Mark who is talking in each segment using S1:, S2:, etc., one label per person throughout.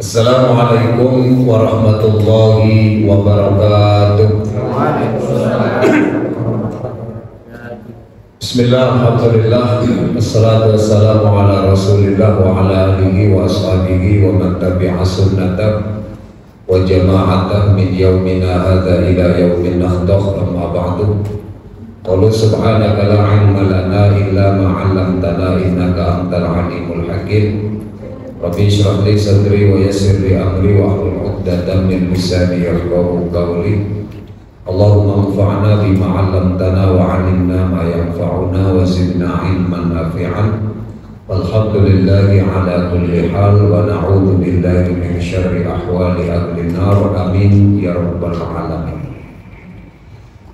S1: Assalamualaikum warahmatullahi wabarakatuh. Bismillah, alhamdulillah, wassalatu wassalamu ala rasulillah wa ala alihi wa ashabihi wa man tabi'a sunnatah wa jama'atah min yaumina hadha ila yaumin nahdaq, amma ba'du. Qalu subhanaka la ilma lana illa ma 'allamtana innaka antal alimul hakim. Rabbi shrah li sadri wa yassir li amri wa hlul 'uqdatam min lisani yafqahu qawli. Allahumma anfa'na bima 'allamtana wa 'allimna ma yanfa'una wa zidna 'ilman nafi'an. Walhamdulillahi 'ala kulli hal wa na'udzu billahi min syarri ahwali ahli nar. Amin ya rabbal alamin.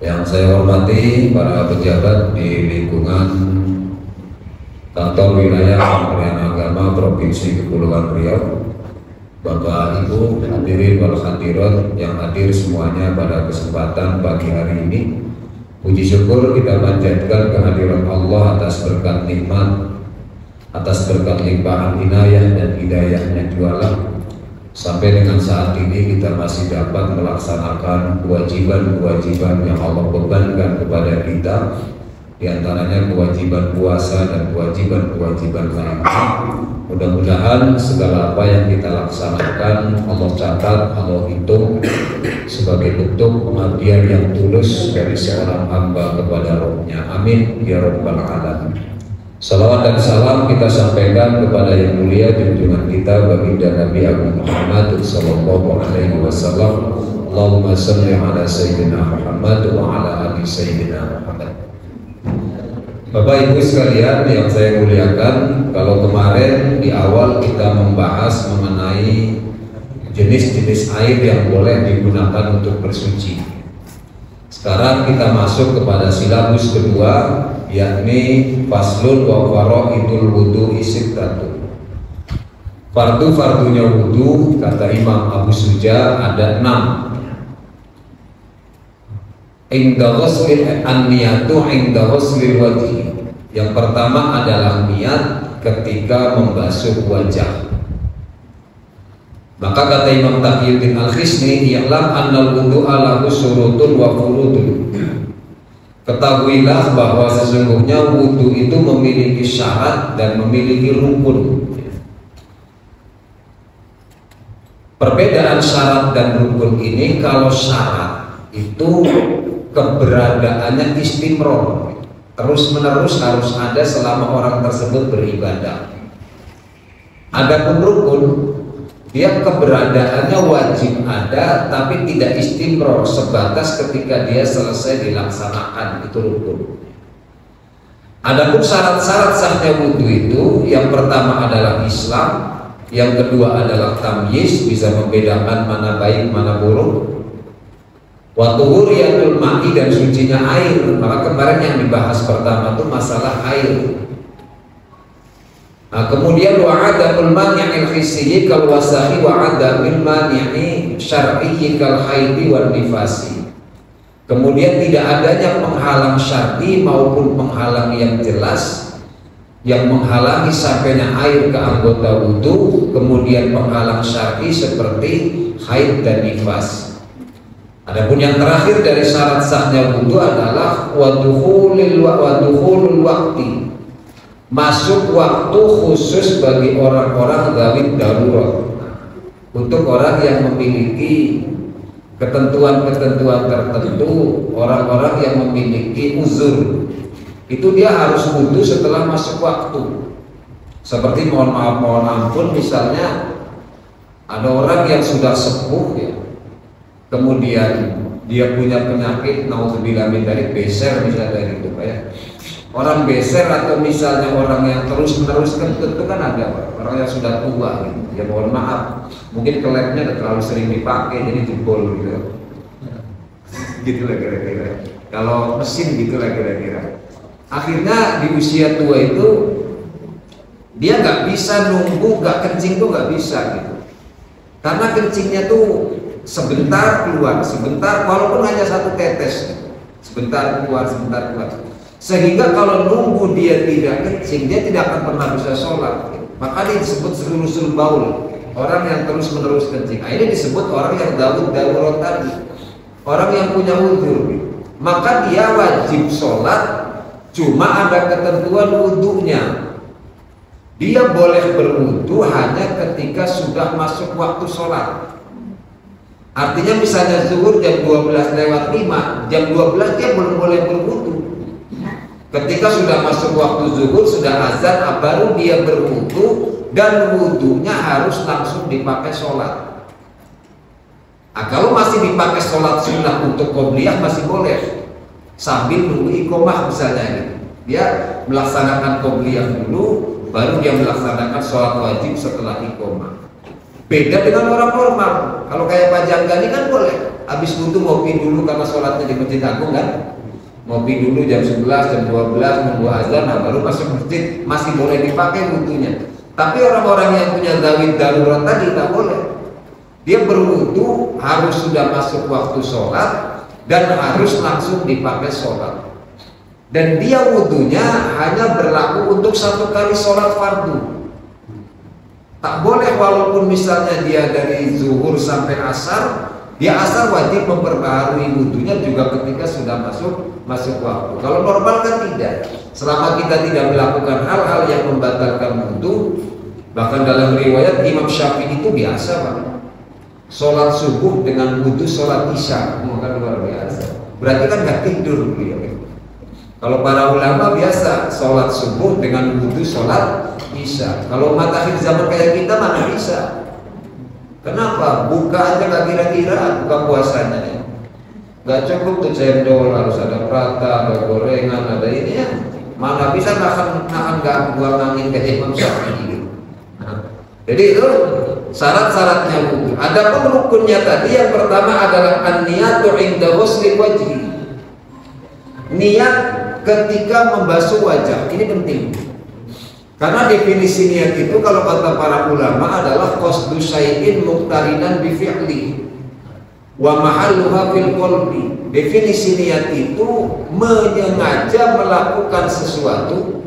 S1: Yang saya hormati para pejabat di lingkungan Kantor Wilayah Kementerian Agama Provinsi Kepulauan Riau, Bapak Ibu hadirin wal hadirat yang hadir semuanya pada kesempatan pagi hari ini. Puji syukur kita panjatkan kehadiran Allah atas berkat nikmat, atas berkat limpahan inayah dan hidayahnya jualan. Sampai dengan saat ini kita masih dapat melaksanakan kewajiban-kewajiban yang Allah bebankan kepada kita, di antaranya kewajiban puasa dan kewajiban-kewajiban lainnya. Mudah-mudahan segala apa yang kita laksanakan Allah catat, Allah hitung sebagai bentuk pengabdian yang tulus dari seorang hamba kepada Rabb-Nya. Amin ya rabbal alamin. Salawat dan salam kita sampaikan kepada yang mulia junjungan kita baginda Nabi Agung Muhammad sallallahu alaihi wasallam. Allahumma shalli ala sayyidina Muhammad wa ala ali sayyidina Muhammad. Bapak Ibu sekalian yang saya muliakan, kalau kemarin di awal kita membahas mengenai jenis-jenis air yang boleh digunakan untuk bersuci. Sekarang kita masuk kepada silabus kedua, yakni faslun wa faraidul wudu'i sittatu. Fardu-fardunya wudu kata Imam Abu Suja ada 6. Inda ghuslil an-niyatu inda ghuslil wajhi. Yang pertama adalah niat ketika membasuh wajah. Maka kata Imam Taqiyuddin Al-Khisni, "I'lam annal wudu'a lahu syurutun wa furudun." Ketahuilah bahwa sesungguhnya wudu itu memiliki syarat dan memiliki rukun. Perbedaan syarat dan rukun ini, kalau syarat itu keberadaannya istimror, terus menerus harus ada selama orang tersebut beribadah. Adapun rukun, dia keberadaannya wajib ada tapi tidak istimror, sebatas ketika dia selesai dilaksanakan, itu rukun. Adapun syarat-syarat sahnya wudu itu, yang pertama adalah Islam, yang kedua adalah tamyiz, bisa membedakan mana baik mana buruk. Wa tuhuriyatul ma'i, dan sucinya air. Maka kemarin yang dibahas pertama itu masalah air. Nah, kemudian wa adamul mani'il hissiyyi kal wasahi wa adamul mani'i syar'iyyi kal haidi wan nifasi. Kemudian tidak adanya penghalang syar'i maupun penghalang yang jelas yang menghalangi sampainya air ke anggota wudu. Kemudian penghalang syar'i seperti haid dan nifas. Adapun yang terakhir dari syarat sahnya wudu adalah wadukhulul waqti, masuk waktu khusus bagi orang-orang dzawid darurat. Untuk orang yang memiliki ketentuan-ketentuan tertentu, orang-orang yang memiliki uzur, itu dia harus wudu setelah masuk waktu. Seperti mohon maaf mohon ampun, misalnya ada orang yang sudah sepuh ya, kemudian dia punya penyakit naudzubillah min dzalik, beser misalnya gitu ya. Orang beser atau misalnya orang yang terus-menerus kentut itu kan ada orang yang sudah tua gitu. Ya mohon maaf, mungkin kelepnya terlalu sering dipakai jadi jebol gitu. Gitu lah kira-kira. Kalau mesin gitu lah kira-kira. Akhirnya di usia tua itu dia nggak bisa nunggu, nggak kencing tuh nggak bisa gitu. Karena kencingnya tuh sebentar keluar, sebentar, walaupun hanya satu tetes, sebentar keluar, sebentar keluar. Sehingga kalau nunggu dia tidak kencing, dia tidak akan pernah bisa sholat. Maka dia disebut sulul baul. Orang yang terus menerus kencing. Nah, ini disebut orang yang darurat tadi. Orang yang punya uzur, maka dia wajib sholat, cuma ada ketentuan wudhunya. Dia boleh berwudhu hanya ketika sudah masuk waktu sholat. Artinya misalnya zuhur jam 12:05, jam 12 dia belum boleh berwudhu. Ketika sudah masuk waktu zuhur, sudah azan, baru dia berwudhu, dan wudhunya harus langsung dipakai sholat. Nah, kalau masih dipakai sholat sunnah untuk qobliyah masih boleh, sambil nunggu iqomah misalnya gitu. Dia melaksanakan qobliyah dulu, baru dia melaksanakan sholat wajib setelah iqomah. Beda dengan orang normal. Kalau kayak Pak Janggani kan boleh, habis wudhu ngopi dulu karena sholatnya di Masjid Agung kan, ngopi dulu jam 11, jam 12 nunggu azan, nah baru masuk masjid, masih boleh dipakai wudhunya. Tapi orang-orang yang punya darurat tadi tak boleh. Dia berwudu harus sudah masuk waktu sholat dan harus langsung dipakai sholat. Dan dia wudunya hanya berlaku untuk satu kali sholat fardu. Tak boleh walaupun misalnya dia dari zuhur sampai asar, dia asar wajib memperbaharui wudunya juga ketika sudah masuk waktu. Kalau normal kan tidak. Selama kita tidak melakukan hal-hal yang membatalkan wudu, bahkan dalam riwayat Imam Syafi'i itu biasa Pak, sholat subuh dengan wudhu sholat isya, kan luar biasa. Berarti kan nggak tidur beliau. Kalau para ulama biasa sholat subuh dengan wudhu sholat isya. Kalau umat akhir zaman kayak kita mana bisa? Kenapa? Buka aja nggak kira-kira buka puasanya ya. Nggak cukup tuh cendol, harus ada prata, ada gorengan, ada ini ya. Mana bisa nahan nggak buang angin ke Imam Syafi'i. Jadi itu syarat-syaratnya wudhu. Adapun rukunnya tadi yang pertama adalah an-niyatu 'inda ghusli wajhi. Niat ketika membasuh wajah. Ini penting. Karena definisi niat itu kalau kata para ulama adalah qasdu syai'in muqtarinan bi fi'li wa mahalluha fil qalbi. Definisi niat itu menyengaja melakukan sesuatu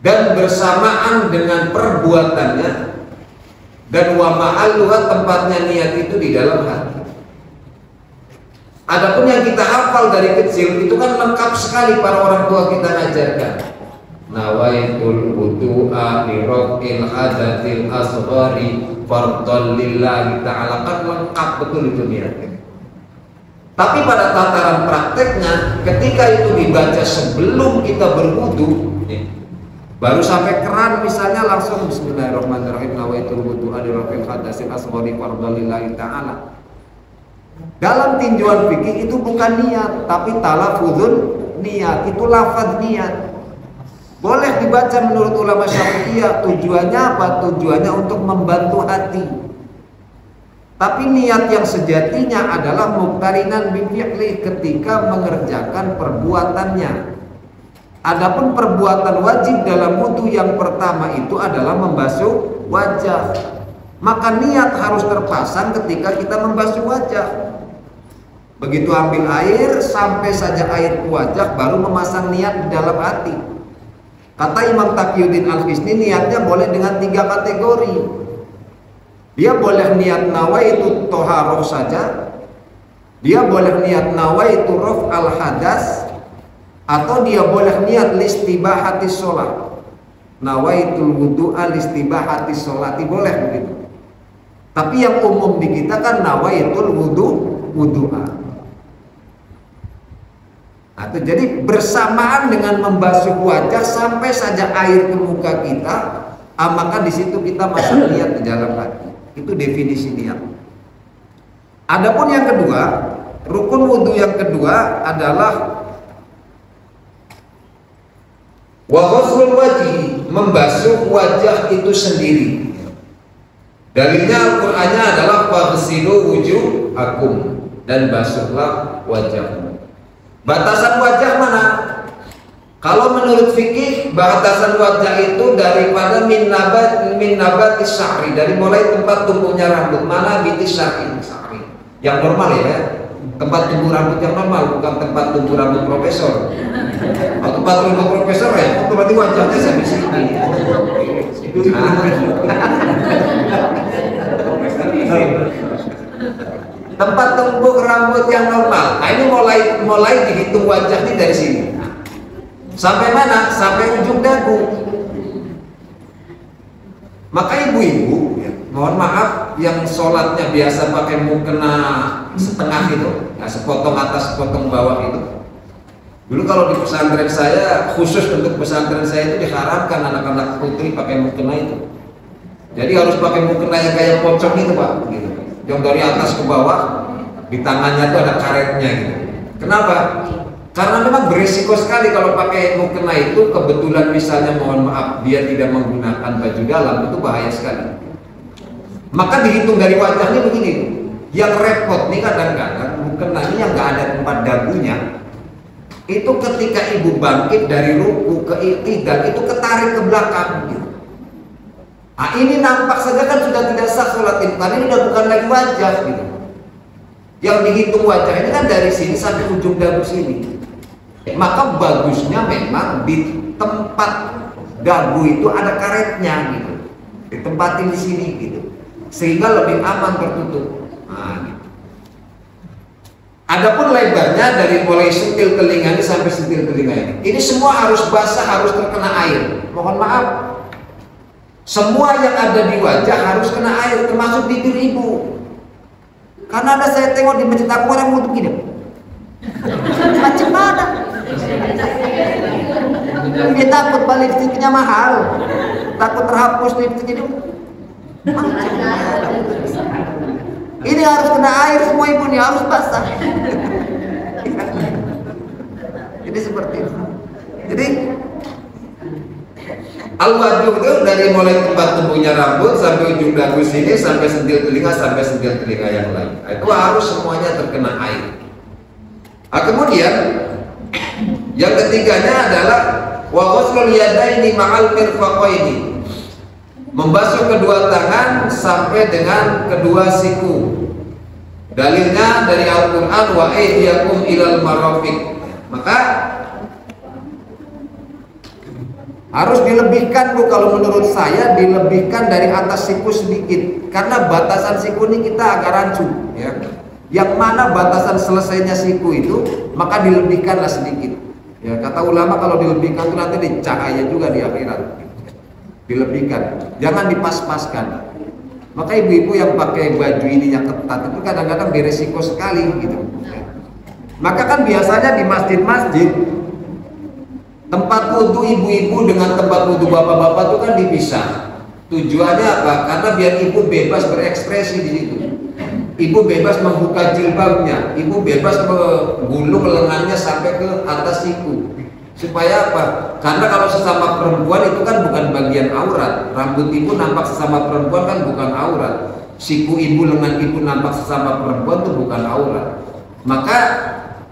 S1: dan bersamaan dengan perbuatannya, dan wa ma'alluha tempatnya niat itu di dalam hati. Adapun yang kita hafal dari kecil itu kan lengkap sekali para orang tua kita ngajarkan. Nawaitul wudu'a li raf'il hadatsil asghari fardhan lillahi ta'ala, kan lengkap betul itu niatnya. Tapi pada tataran prakteknya ketika itu dibaca sebelum kita berwudu, baru sampai keran misalnya langsung bismillahirrahmanirrahim nawaitul wudu'a li raf'il hadatsil asghari fardhan lillahi ta'ala. Dalam tinjauan fikih itu bukan niat, tapi talafuzun niat, itu lafaz niat. Boleh dibaca menurut ulama Syafi'iyah. Tujuannya apa? Tujuannya untuk membantu hati. Tapi niat yang sejatinya adalah muqtarinan bi fi'li, ketika mengerjakan perbuatannya. Adapun perbuatan wajib dalam wudu yang pertama itu adalah membasuh wajah. Maka niat harus terpasang ketika kita membasuh wajah. Begitu ambil air sampai saja air ke wajah, baru memasang niat di dalam hati. Kata Imam Taqiyuddin Al-Hisni, niatnya boleh dengan 3 kategori. Dia boleh niat nawaitu toharoh saja, dia boleh niat nawaitu raf al-hadas, atau dia boleh niat listibahati sholat, nawaitul wudu'a listibahati sholati, boleh begitu. Tapi yang umum di kita kan nawaitul wudu'a. Atau jadi bersamaan dengan membasuh wajah sampai saja air ke muka kita, maka di situ kita masuk niat di dalam hati. Itu definisi niat. Adapun yang kedua, rukun wudu yang kedua adalah wa ghuslul wajhi, membasuh wajah itu sendiri. Dalilnya Al-Qur'annya adalah faghsilu wujuhakum, dan basuhlah wajahmu. Batasan wajah mana? Kalau menurut fikih batasan wajah itu daripada min nabatis sya'ri, dari mulai tempat tumbuhnya rambut, mana bitis sya'ri, yang normal ya, tempat tumbuh rambut yang normal, bukan tempat tumbuh rambut profesor. Waktu tempat untuk profesor ya, berarti wajahnya sampai sini. Tempat tumbuk rambut yang normal. Nah ini mulai dihitung wajahnya dari sini. Sampai mana? Sampai ujung dagu. Maka ibu-ibu, ya, mohon maaf, yang sholatnya biasa pakai mukena setengah itu, ya, sepotong atas, sepotong bawah itu. Dulu kalau di pesantren saya, khusus untuk pesantren saya itu diharapkan anak-anak putri pakai mukena itu. Jadi harus pakai mukena yang kayak pocong itu Pak, gitu. Yang dari atas ke bawah, di tangannya itu ada karetnya gitu. Kenapa? Karena memang berisiko sekali kalau pakai mukena itu, kebetulan misalnya mohon maaf dia tidak menggunakan baju dalam, itu bahaya sekali. Maka dihitung dari wajahnya begini. Yang repot nih kadang-kadang mukena ini yang nggak ada tempat dagunya. Itu ketika ibu bangkit dari ruku ke i'tidal itu ketarik ke belakang gitu. Nah ini nampak saja kan sudah tidak sah sholat itu, karena ini udah bukan lagi wajah gitu. Yang dihitung wajah ini kan dari sini sampai ujung dagu sini. Maka bagusnya memang di tempat dagu itu ada karetnya gitu, ditempatin di sini gitu, sehingga lebih aman tertutup. Nah, gitu. Adapun lebarnya dari mulai sentil telinga ini sampai sentil telinga ini semua harus basah, harus terkena air. Mohon maaf, semua yang ada di wajah harus kena air, termasuk bibir ibu. Karena ada saya tengok di masjid aku orang untuk gini, macam mana? Dia takut balik lipstiknya mahal, takut terhapus lipstik ini. Ini harus kena air semua ibu, ini harus basah. Jadi seperti itu. Jadi al-wajh itu dari mulai tempat tumbuhnya rambut sampai ujung dagu sini, sampai sentil telinga, sampai sentil telinga yang lain. Itu harus semuanya terkena air. Nah, kemudian yang ketiganya adalah wa ghuslul yadaini ma'al mirfaqaini. Membasuh kedua tangan sampai dengan kedua siku. Dalilnya dari Al-Qur'an wa aydiyakum ilal marafiq. Maka harus dilebihkan Bu, kalau menurut saya dilebihkan dari atas siku sedikit, karena batasan siku ini kita agak rancu ya. Yang mana batasan selesainya siku itu, maka dilebihkanlah sedikit. Ya, kata ulama kalau dilebihkan itu nanti dicahaya juga di akhirat. Dilebihkan, jangan dipas-paskan. Maka ibu-ibu yang pakai baju ininya ketat itu kadang-kadang beresiko sekali gitu. Ya. Maka kan biasanya di masjid-masjid tempat wudhu ibu-ibu dengan tempat wudhu bapak-bapak itu kan dipisah. Tujuannya apa? Karena biar ibu bebas berekspresi di situ. Ibu bebas membuka jilbabnya, ibu bebas menggulung lengannya sampai ke atas siku. Supaya apa? Karena kalau sesama perempuan itu kan bukan bagian aurat. Rambut ibu nampak sesama perempuan kan bukan aurat. Siku ibu, lengan ibu nampak sesama perempuan itu bukan aurat. Maka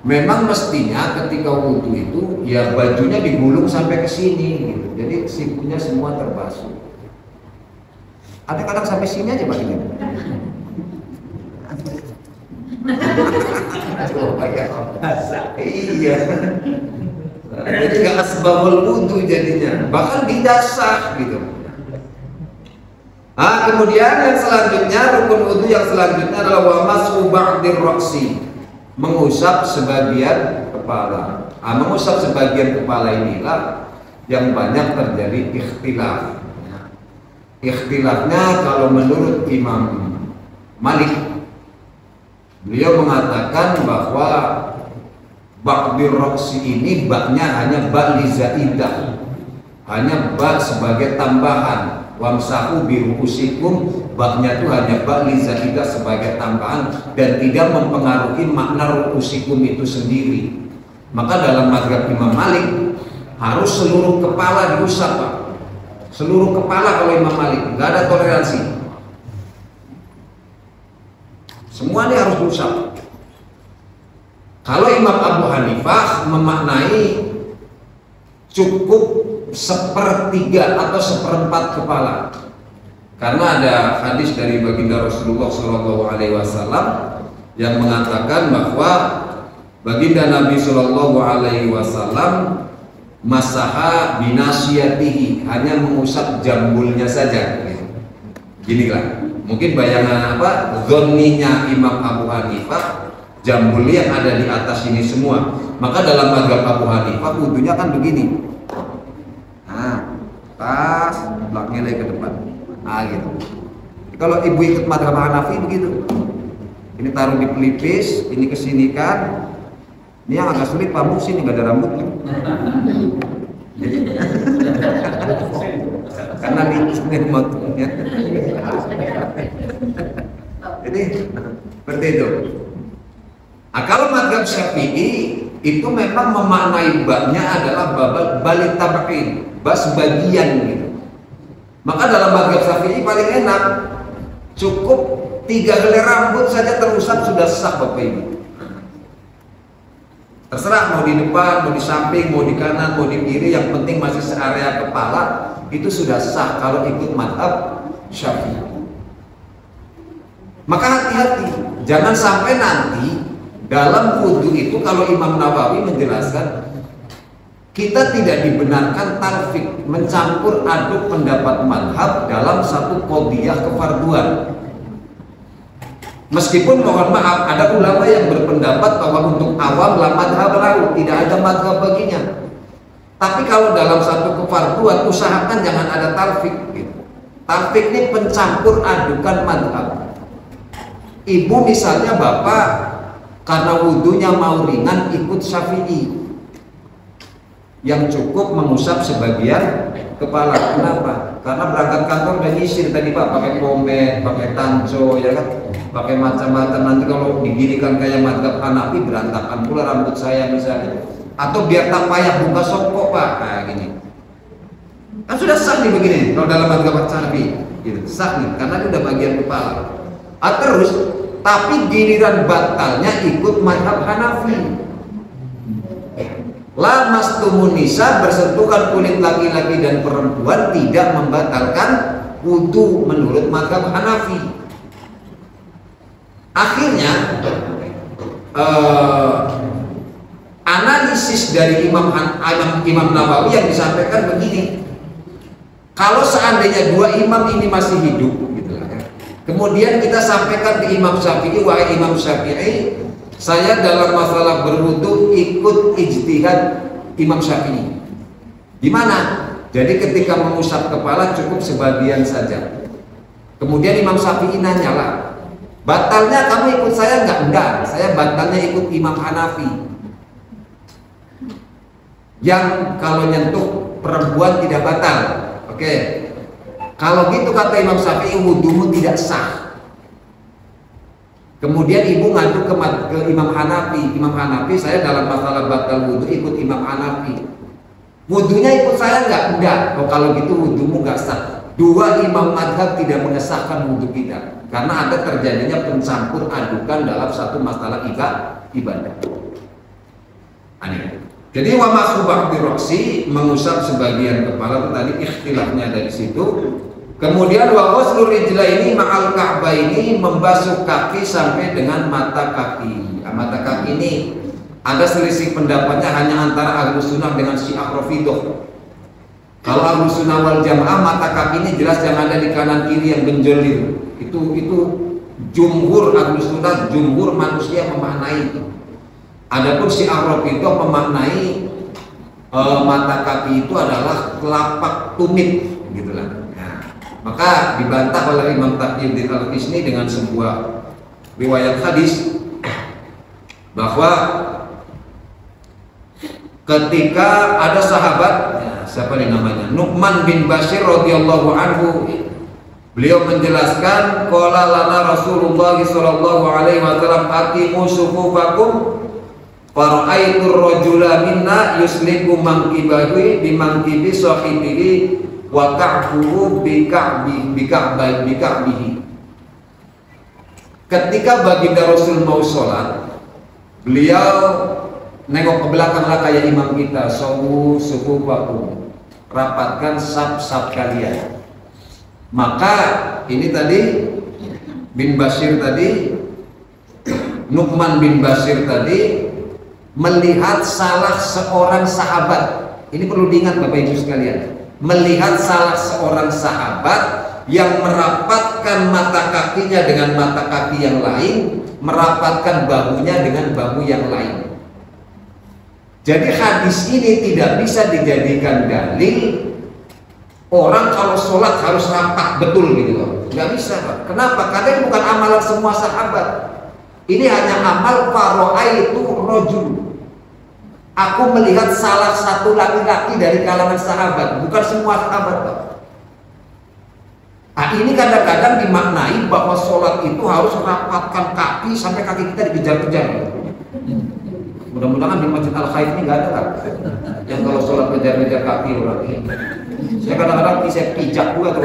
S1: memang mestinya ketika wudhu itu ya bajunya digulung sampai ke sini gitu. Jadi sikunya semua terbasuh. Ada kadang sampai sini aja Pak ini. Iya. Jadi nggak asbabul wudhu jadinya, bahkan didasah gitu. Kemudian yang selanjutnya, rukun wudhu yang selanjutnya adalah wa mashu ba'dir ra'si, mengusap sebagian kepala. Mengusap sebagian kepala inilah yang banyak terjadi ikhtilaf. Ikhtilafnya kalau menurut Imam Malik, beliau mengatakan bahwa ba'dir ra'si ini baknya hanya ba' li zaidah, hanya ba' sebagai tambahan. Wamsahu bi ru'usikum, baknya itu hanya ba' li zaidah sebagai tambahan dan tidak mempengaruhi makna ru'usikum itu sendiri. Maka dalam mazhab Imam Malik harus seluruh kepala diusap Pak. Seluruh kepala kalau Imam Malik, nggak ada toleransi. Semua ini harus diusap. Kalau Imam Abu Hanifah memaknai cukup sepertiga atau seperempat kepala, karena ada hadis dari baginda Rasulullah SAW yang mengatakan bahwa baginda Nabi SAW masaha binasiyatihi, hanya mengusap jambulnya saja. Gini lah, mungkin bayangan apa? Zonninya Imam Abu Hanifah, jambul yang ada di atas ini semua. Maka dalam mazhab Abu Hanifah wudunya kan begini. Nah, pas belakangnya ke depan. Nah, gitu. Kalau ibu ikut mazhab Hanafi begitu. Ini taruh di pelipis, ini kesinikan. Ini yang agak sulit pamuk sini nggak ada rambut. Karena di sini motongnya. Jadi seperti itu. Nah, kalau mazhab Syafi'i itu memang memaknai babnya adalah balik tabakin, bab sebagian gitu. Maka dalam mazhab Syafi'i paling enak, cukup 3 helai rambut saja terusap sudah sah Bapak Ibu. Terserah mau di depan, mau di samping, mau di kanan, mau di kiri, yang penting masih searea kepala, itu sudah sah kalau ikut mazhab Syafi'i. Maka hati-hati, jangan sampai nanti dalam wudhu itu kalau Imam Nawawi menjelaskan kita tidak dibenarkan talfik, mencampur aduk pendapat mazhab dalam satu qadhiyah kefarduan. Meskipun mohon maaf ada ulama yang berpendapat bahwa untuk awam la madhab lahu, tidak ada madhab baginya. Tapi kalau dalam satu kefarduan usahakan jangan ada talfik gitu. Talfik ini pencampur adukan madhab. Ibu misalnya bapak karena wudhunya mau ringan ikut Syafi'i yang cukup mengusap sebagian kepala. Kenapa? Karena berangkat kantor dan nyisir tadi Pak, pakai pomade, pakai tanco, ya kan, pakai macam-macam. Nanti kalau diginikan kayak mazhab Hanafi berantakan pula rambut saya misalnya. Atau biar tak payah buka sokok Pak, nah gini. Kan sudah sah nih begini. Kalau dalam mazhab Hanafi, gitu sah nih, karena itu udah bagian kepala. Terus, tapi giliran batalnya ikut mazhab Hanafi. La mastumun nisa, bersentuhan kulit laki-laki dan perempuan tidak membatalkan wudu menurut mazhab Hanafi. Akhirnya analisis dari Imam Nawawi yang disampaikan begini. Kalau seandainya dua imam ini masih hidup gitu lah ya. Kemudian kita sampaikan ke Imam Syafi'i, wahai Imam Syafi'i, saya dalam masalah berwudu ikut ijtihad Imam Syafi'i. Gimana? Jadi ketika mengusap kepala cukup sebagian saja. Kemudian Imam Syafi'i nanya lah, batalnya kamu ikut saya enggak? Enggak, saya batalnya ikut Imam Hanafi. Yang kalau nyentuh perempuan tidak batal. Oke. Kalau gitu kata Imam Syafi'i, wudumu tidak sah. Kemudian ibu ngadu ke Imam Hanafi. Imam Hanafi, saya dalam masalah batal wudhu ikut Imam Hanafi. Wudhunya ikut saya enggak? Oh, kalau gitu wudhumu enggak sah. Dua imam madhab tidak mengesahkan wudhu kita, karena ada terjadinya pencampur adukan dalam satu masalah ibadah. Aneh. Jadi wa masubah biroksi, mengusap sebagian kepala itu tadi ikhtilafnya dari situ. Kemudian wa ghuslur rijlaini ma'al ka'baini, membasuh kaki sampai dengan mata kaki. Mata kaki ini ada selisih pendapatnya hanya antara Ahlus Sunnah dengan Syiah Rafidhah. Kalau Ahlus Sunnah wal Jamaah mata kaki ini jelas yang ada di kanan kiri yang benjolir. Itu jumhur Ahlus Sunnah, jumhur manusia memaknai itu. Adapun Syiah Rafidhah memaknai mata kaki itu adalah telapak tumit gitulah. Maka dibantah oleh Imam Taqiyuddin Al-Hisni dengan sebuah riwayat hadis bahwa ketika ada sahabat, siapa nih namanya, Nu'man bin Bashir radhiyallahu anhu, beliau menjelaskan, qala lana Rasulullah sallallahu alaihi wasallam aqimu sufufakum fara'aitur rajula minna yusliku mankibahu bi mankibi sahibihi wa ka'buhu bika'bihi. Ketika baginda Rasul mau sholat, beliau nengok ke belakang lah kayak imam kita, sufu baku, rapatkan saf-saf kalian. Maka ini tadi bin Bashir tadi, Nu'man bin Bashir tadi melihat salah seorang sahabat Ini perlu diingat Bapak Ibu sekalian. Melihat salah seorang sahabat yang merapatkan mata kakinya dengan mata kaki yang lain, merapatkan bahunya dengan bahu yang lain. Jadi hadis ini tidak bisa dijadikan dalil orang kalau sholat harus rapat betul gitu loh. Nggak bisa Pak. Kenapa? Karena ini bukan amalan semua sahabat. Ini hanya amal faro'aitu rojul. Aku melihat salah satu laki-laki dari kalangan sahabat, bukan semua sahabat Pak. Nah, ini kadang-kadang dimaknai bahwa sholat itu harus rapatkan kaki sampai kaki kita dikejar-kejar. Mudah-mudahan di Masjid Al-Khaif ini nggak ada kan? Yang kalau sholat kejar-kejar kaki orang ini. Saya kadang-kadang bisa pijak juga tuh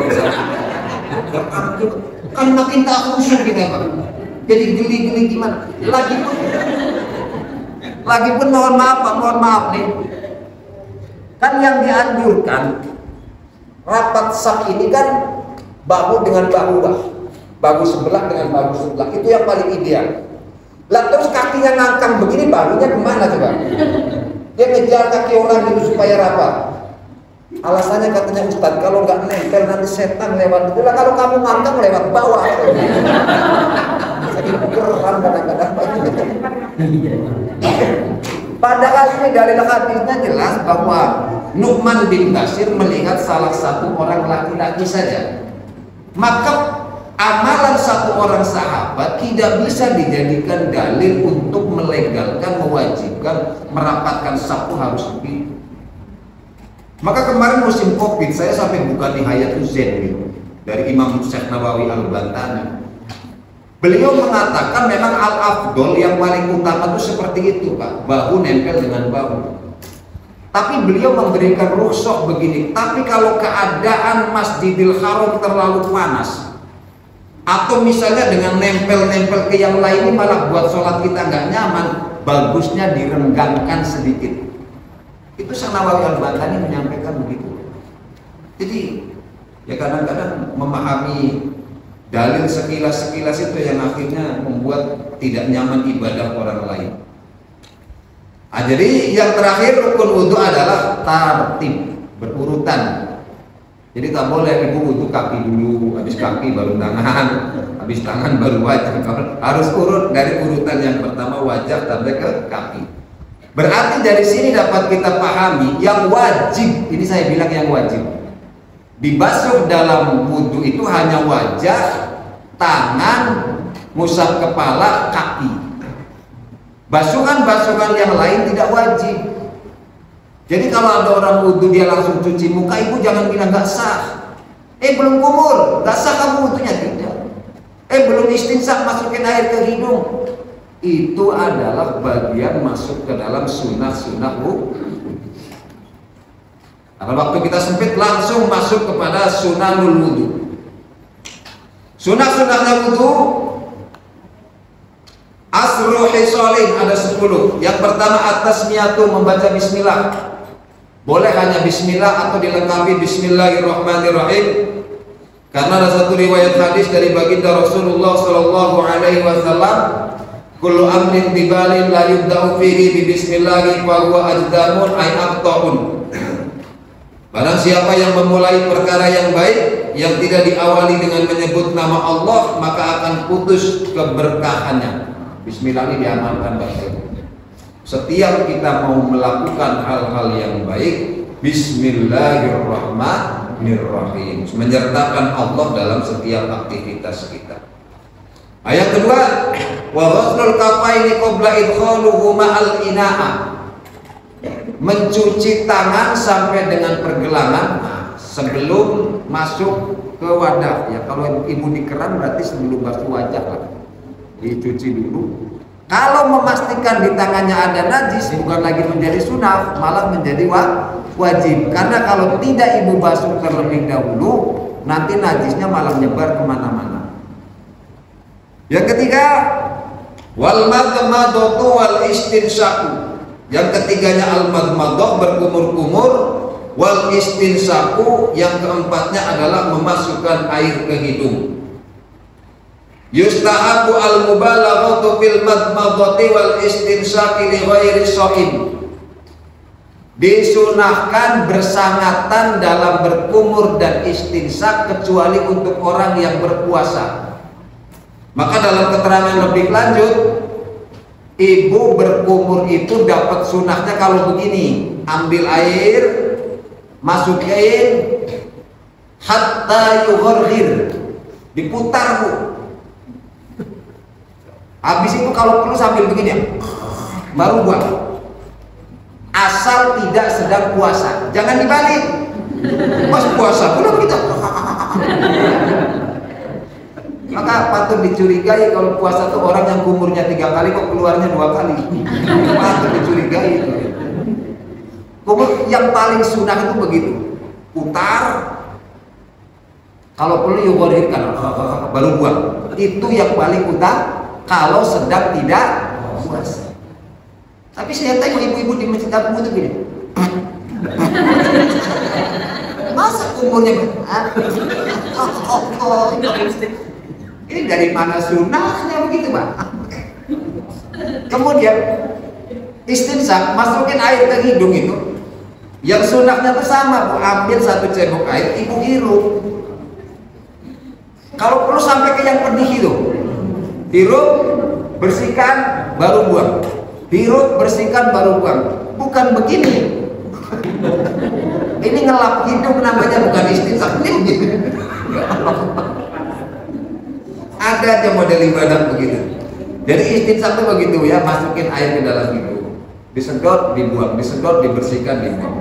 S1: kan makin tak khusyuk kita Pak. Jadi geli-geli gimana? Lagi pun mohon maaf nih. Kan yang dianjurkan rapat saf ini kan bahu dengan bahu sebelah dengan bahu sebelah, itu yang paling ideal. Lah terus kakinya ngangkang begini, bahunya kemana coba? Dia ngejar kaki orang itu supaya rapat. Alasannya katanya Ustadz, kalau nggak nempel nanti setan lewat. Lah kalau kamu ngangkang lewat bawah. Jadi keren kadang-kadang. Padahal ini dalil hadisnya jelas bahwa Nu'man bin Bashir melihat salah satu orang laki-laki saja. Maka amalan satu orang sahabat tidak bisa dijadikan dalil untuk melegalkan, mewajibkan merapatkan sapu harus begitu. Maka kemarin musim Covid saya sampai buka di Hayatul Zen dari Imam Syekh Nawawi Al-Bantani. Beliau mengatakan memang al-afdol yang paling utama itu seperti itu Pak, bahu nempel dengan bahu. Tapi beliau memberikan rukhsah begini, tapi kalau keadaan Masjidil Haram terlalu panas, atau misalnya dengan nempel-nempel ke yang lain ini malah buat sholat kita nggak nyaman, bagusnya direnggangkan sedikit. Itu Syekh Nawawi Al-Bantani menyampaikan begitu. Jadi ya kadang-kadang memahami dalil sekilas-sekilas itu yang akhirnya membuat tidak nyaman ibadah orang lain. Nah, jadi yang terakhir rukun wudhu adalah tartib, berurutan. Jadi tak boleh ibu wudhu kaki dulu, habis kaki baru tangan, habis tangan baru wajah. Harus urut dari urutan yang pertama wajah sampai ke kaki. Berarti dari sini dapat kita pahami yang wajib, ini saya bilang yang wajib dibasuh dalam wudhu itu hanya wajah, tangan, ngusap kepala, kaki. Basuhan-basuhan yang lain tidak wajib. Jadi kalau ada orang wudhu dia langsung cuci muka, ibu jangan bilang gak sah. Belum kumur, gak sah kamu wudhunya, tidak. Belum istinsak, masukin air ke hidung. Itu adalah bagian masuk ke dalam sunnah-sunnah wudhu. Karena waktu kita sempit langsung masuk kepada sunnahul wudhu. Sunnah-sunnahnya wudhu asru hisolin ada 10. Yang pertama at-tasmiyatu, membaca bismillah. Boleh hanya bismillah atau dilengkapi bismillahirrahmanirrahim. Karena ada satu riwayat hadis dari baginda Rasulullah sallallahu alaihi wasallam, kullu amrin bibalin la yubda'u fihi bi bismillah fa huwa ajdamun ay aqtaun. Barang siapa yang memulai perkara yang baik yang tidak diawali dengan menyebut nama Allah, maka akan putus keberkahannya. Bismillah ini diamalkan baik. Setiap kita mau melakukan hal-hal yang baik, bismillahirrahmanirrahim, menyertakan Allah dalam setiap aktivitas kita. Ayat kedua, wa ghuslul kafaini qabla idkhaluhu ma'al ina'a, mencuci tangan sampai dengan pergelangan sebelum masuk ke wadah. Ya kalau ibu di keran berarti sebelum basuh wajah lah, dicuci dulu. Kalau memastikan di tangannya ada najis, bukan lagi menjadi sunnah, malah menjadi wajib. Karena kalau tidak ibu basuh terlebih dahulu, nanti najisnya malah nyebar kemana-mana. Yang ketiga, wal madmadatu wal istinsyaku. Yang ketiganya al madmadah, berkumur-kumur, wal istinsyaku. Yang keempatnya adalah memasukkan air ke hidung. Yustahabu al-mubalaghatu fil madmadati wal istinsyaqi li ghairi shaim. disunahkan bersangatan dalam berkumur dan istinsak kecuali untuk orang yang berpuasa. Maka dalam keterangan lebih lanjut, ibu berkumur itu dapat sunahnya kalau begini: ambil air, masukin hatta yugharghir, diputar bu. Habis itu kalau perlu sambil begini, baru buang. Asal tidak sedang puasa, jangan dibalik. Pas puasa pula begitu. Maka patut dicurigai kalau puasa tuh orang yang kumurnya 3 kali kok keluarnya 2 kali. Patut dicurigai itu. Kumur yang paling sunah itu begitu, putar. Kalau perlu yugharghirkan, baru buang. Itu yang paling utama kalau sedang tidak puasa. Tapi saya tengok ibu-ibu di masjid kampung itu gini. Masa kumurnya? Ini dari mana sunahnya begitu, Pak? Kemudian istinsak, masukin air ke hidung itu. Yang sunahnya itu sama, Bu. Ambil 1 cebok air, ibu hirup. Kalau perlu sampai ke yang pedih itu. Hirup, bersihkan, baru buang. Hirup, bersihkan, baru buang. Bukan begini. Ini ngelap hidung namanya, bukan istinsak. Ada aja model ibadah begitu. Jadi istinsak itu begitu ya, masukin air ke dalam hidung, disedot, dibuang, disedot, dibersihkan, dibuang.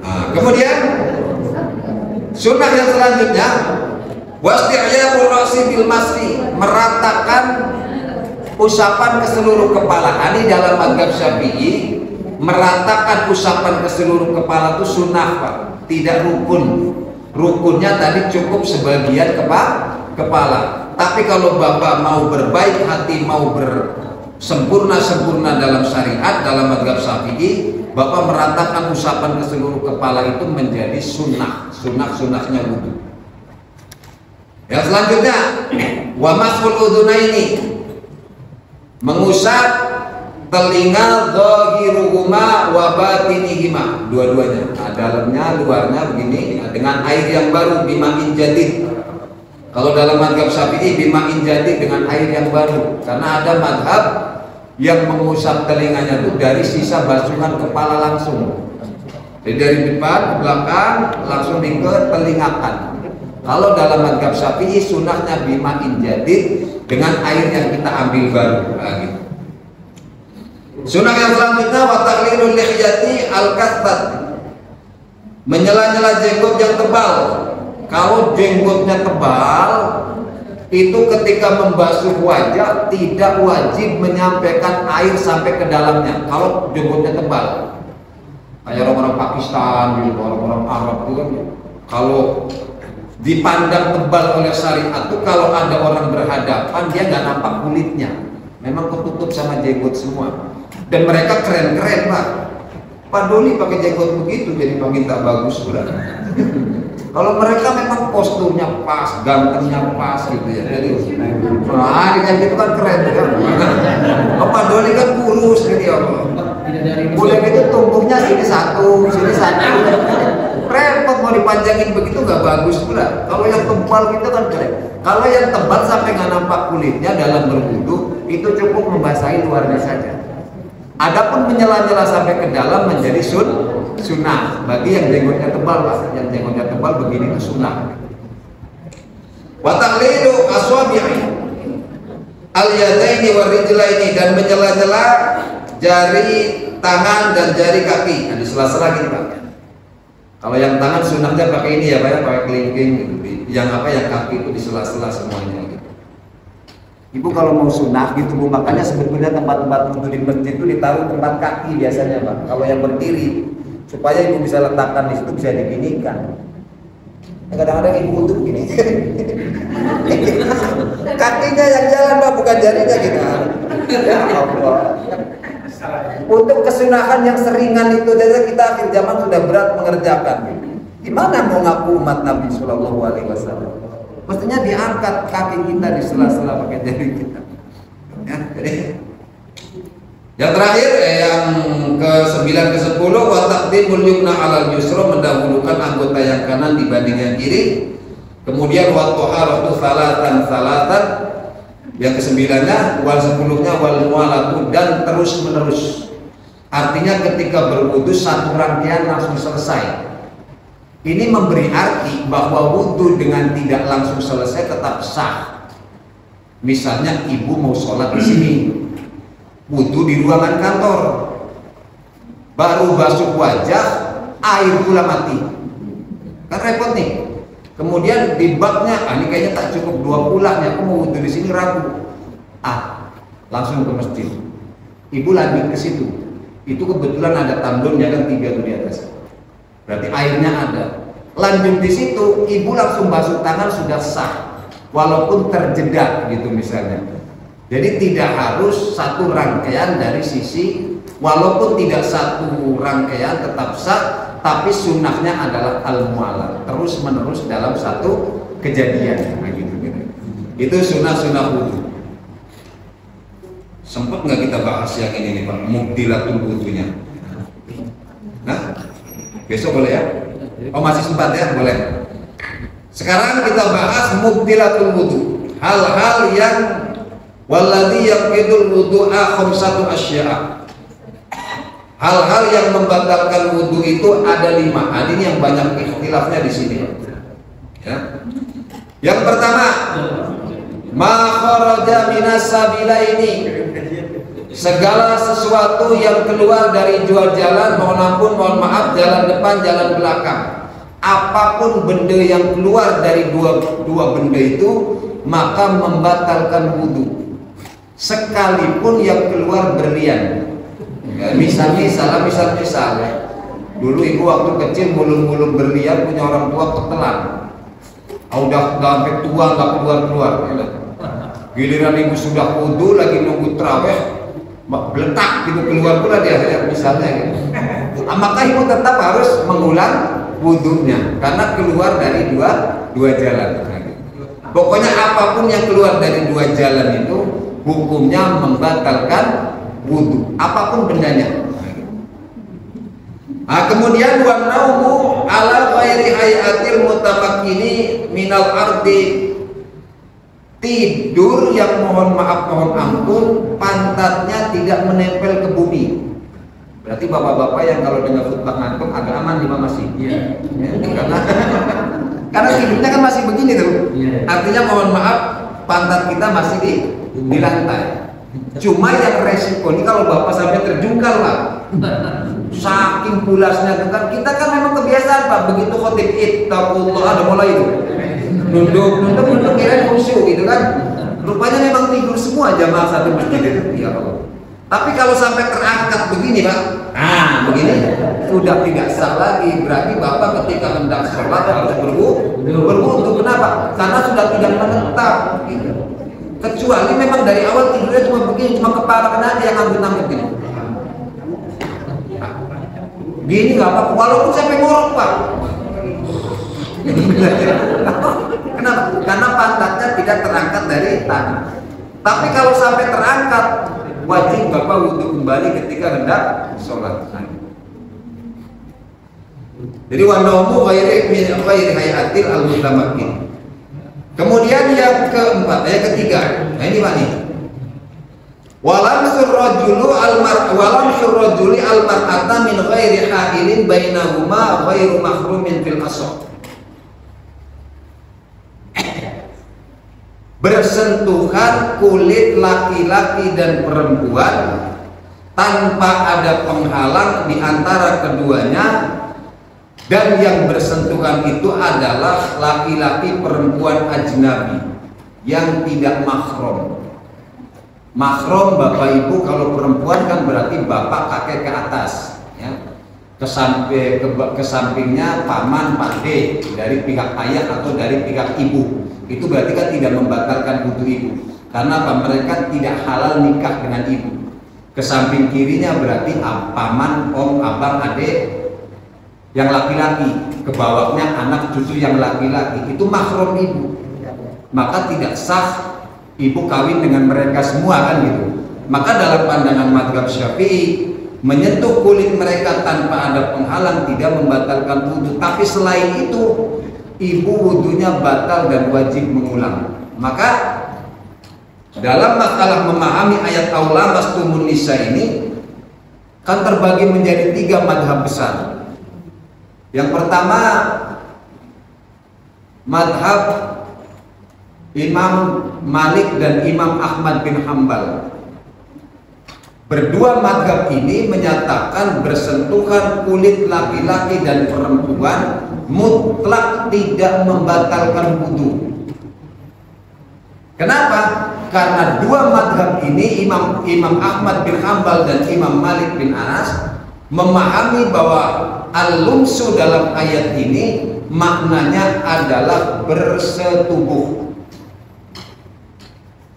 S1: Nah, kemudian sunnah yang selanjutnya, wasti'yabu ra'si bil masri, meratakan usapan ke seluruh kepala. Ini dalam mazhab Syafi'i, meratakan usapan ke seluruh kepala itu sunnah, Pak, tidak rukun. Rukunnya tadi cukup sebagian kepala. Tapi kalau Bapak mau berbaik hati, mau bersempurna dalam syariat, dalam mazhab Syafi'i, Bapak meratakan usapan ke seluruh kepala itu menjadi sunnahnya wudu. Yang selanjutnya, wa masful udhunaini, mengusap telinga zahiruhuma wa batinihima, dua-duanya, dalamnya luarnya begini, dengan air yang baru, bima'in jadid. Kalau dalam mazhab Syafi'i bima'in jadid, dengan air yang baru. Karena ada mazhab yang mengusap telinganya itu dari sisa basuhan kepala langsung. Jadi dari depan ke belakang langsung diketelingakan. Kalau dalam mazhab Syafi'i sunnahnya bima'in jadid, dengan air yang kita ambil baru. Nah, gitu. Sunnah yang selanjutnya, wa taqlilul lihyati al-kathbat, menyela-nyela jenggot yang tebal. Kalau jenggotnya tebal, itu ketika membasuh wajah tidak wajib menyampaikan air sampai ke dalamnya. Kalau jenggotnya tebal, kayak orang-orang Pakistan, orang-orang Arab itu kan, kalau dipandang tebal oleh syariat itu, kalau ada orang berhadapan dia nggak nampak kulitnya, memang ketutup sama jenggot semua. Dan mereka keren-keren, Pak. Pak Doli pakai jenggot begitu jadi makin tak bagus pula. Kalau mereka memang posturnya pas, gantengnya pas gitu ya. Jadi dengan gitu kan keren kan. Pak Doli kan kurus gitu ya. Boleh gitu tumbuhnya sini satu. Repot mau dipanjangin begitu nggak bagus pula. Kalau yang tebal gitu kan keren. Kalau yang tebal sampai nggak nampak kulitnya dalam berwudu, itu cukup membasahi luarnya saja. Adapun menyela-nyela sampai ke dalam menjadi sunnah bagi yang jenggotnya tebal, Pak. Yang jenggotnya tebal begini itu sunnah. Wa taqlidu aswabi'i al-yadaini war rijlaini, dan menyela-nyela jari tangan dan jari kaki. Nah, di sela-sela gini, Pak. Kalau yang tangan sunnahnya pakai ini ya, Pak, ya, pakai kelingking gitu. Yang kaki itu di sela-sela semuanya gitu. Ibu kalau mau sunnah gitu, Bu, makanya sebetulnya tempat-tempat wudhu di masjid itu ditaruh tempat kaki biasanya, Pak. Kalau yang berdiri, supaya ibu bisa letakkan di situ, bisa diginikan. Kadang-kadang ibu wudhu gini, kakinya yang jalan, Pak, bukan jarinya gitu. Ya Allah. Untuk kesunahan yang seringan itu saja kita akhir zaman sudah berat mengerjakan. Gimana mau ngaku umat Nabi Sallallahu Alaihi Wasallam? Mestinya diangkat kaki kita di sela-sela pakai jari kita. Ya, Yang terakhir yang ke-9 ke-10 wa taqdimul yumna 'alal yusra, mendahulukan anggota yang kanan dibanding yang kiri. Kemudian wa taharatu salatan, yang ke-9-nya wal 10-nya wal mualatu, dan terus menerus. Artinya ketika berwudu satu rangkaian langsung selesai. Ini memberi arti bahwa wudu dengan tidak langsung selesai tetap sah. Misalnya ibu mau sholat di sini, wudu di ruangan kantor, baru basuh wajah, air pula mati, kan repot nih. Kemudian di baknya, ini kayaknya tak cukup 2 pulangnya, aku mau wudu di sini ragu, langsung ke masjid. Ibu lanjut ke situ, itu kebetulan ada tandonnya kan 3 tuh di atas, berarti airnya ada. Lanjut di situ, ibu langsung basuh tangan, sudah sah, walaupun terjeda gitu misalnya. Jadi tidak harus satu rangkaian dari sisi, walaupun tidak satu rangkaian tetap sah, tapi sunnahnya adalah al-mu'alah, terus menerus dalam satu kejadian. Nah, gitu. Itu sunnah-sunnah wudu. Sempat nggak kita bahas yang ini nih Pak, mubdilatul wudunya? Nah, besok boleh ya? Oh masih sempat ya, boleh. Sekarang kita bahas mubdilatul wudu, hal-hal yang walladzi yaqidul wudu'a khamsatu asya'a. Hal-hal yang membatalkan wudu itu ada 5. Ini yang banyak ikhtilafnya di sini. Ya. Yang pertama, ma kharaja minas sabilaini, segala sesuatu yang keluar dari dua jalan, mohon maaf, jalan depan, jalan belakang. Apapun benda yang keluar dari dua benda itu, maka membatalkan wudu. Sekalipun yang keluar berlian. Ya, misal dulu ibu waktu kecil mulung-mulung berlian punya orang tua ketelan, udah sampai tua nggak keluar. Giliran ibu sudah wudu lagi nunggu terawih, beletak gitu keluar pula dia misalnya gitu. Maka ibu tetap harus mengulang wudunya karena keluar dari dua jalan. Pokoknya apapun yang keluar dari 2 jalan itu hukumnya membatalkan wudu, apapun bendanya. Kemudian wa naumu ala ghairi hayatil mutamakkini minal ardi, tidur yang mohon ampun pantatnya tidak menempel ke bumi. Berarti bapak-bapak yang kalau dengar khutbah ngantuk agak aman di masih. Ya, karena tidurnya kan masih begini tuh. Artinya mohon maaf pantat kita masih di lantai. Cuma yang resiko ini kalau bapak sampai terjungkal Pak, saking pulasnya kan kita kan memang kebiasaan Pak, begitu khotib ittaqullah ada mulai itu nunduk kira khusyuk gitu kan, rupanya memang tidur semua jamaah satu masjid itu. Ya Allah. Tapi kalau sampai terangkat begini Pak, begini sudah tidak sah lagi, berarti bapak ketika hendak sholat harus berwudu. Kenapa? Karena sudah tidak menetap gitu. Kecuali memang dari awal tidurnya cuma begini, cuma kepala kena aja yang ngambut gini. Gini nggak apa-apa, walaupun sampai ngorok Pak. Kenapa? Karena pantatnya tidak terangkat dari tanah. Tapi kalau sampai terangkat, wajib bapak wudu kembali ketika hendak sholat. Jadi wa naumu ghairi hayatil al-mutamakkin. Kemudian yang keempat, yang ketiga, nah ini Pak nih. Walam surrajuli al-mar'ata min ghairi ha'ilin bainahuma ghairu mahrumin fil asr. Bersentuhan kulit laki-laki dan perempuan tanpa ada penghalang di antara keduanya. Dan yang bersentuhan itu adalah laki-laki perempuan ajnabi yang tidak mahram. Mahram bapak ibu kalau perempuan kan berarti bapak kakek ke atas, ya. Ke sampingnya paman pakde dari pihak ayah atau dari pihak ibu. Itu berarti kan tidak membatalkan wudu ibu. Karena mereka tidak halal nikah dengan ibu. Ke samping kirinya berarti paman, om, abang, adik yang laki-laki, ke bawahnya anak cucu yang laki-laki, itu mahram ibu. Maka tidak sah ibu kawin dengan mereka semua kan gitu. Maka dalam pandangan mazhab Syafi'i, menyentuh kulit mereka tanpa ada penghalang tidak membatalkan wudhu. Tapi selain itu, ibu wudhunya batal dan wajib mengulang. Maka dalam masalah memahami ayat aula mastumun nisa ini kan terbagi menjadi 3 madhab besar. Yang pertama, madhab Imam Malik dan Imam Ahmad bin Hambal. Berdua madhab ini menyatakan bersentuhan kulit laki-laki dan perempuan mutlak tidak membatalkan wudhu. Kenapa? Karena dua madhab ini, Imam Ahmad bin Hambal dan Imam Malik bin Anas, memahami bahwa al-lumsu dalam ayat ini maknanya adalah bersetubuh.